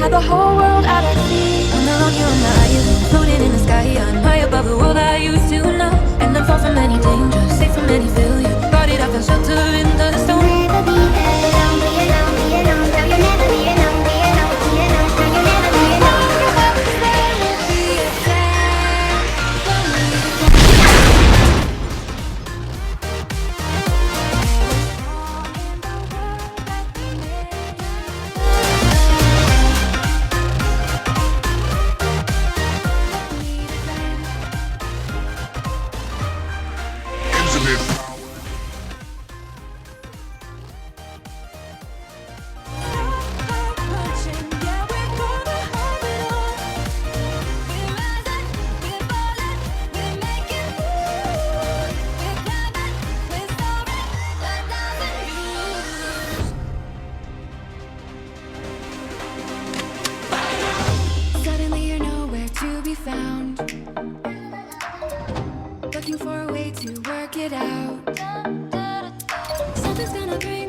had the whole world at our feet. I'm alone here on the island, floating in the sky. I'm high above the world I used to know, and I'm far from any danger, safe from any failure. Guarded, I feel shelter in the stone. Never be alone, be alone, be alone. No, you'll never be alone, be alone, be alone. No, you'll never be alone. Suddenly you're nowhere to be found, looking for a way to work it out. Something's gonna bring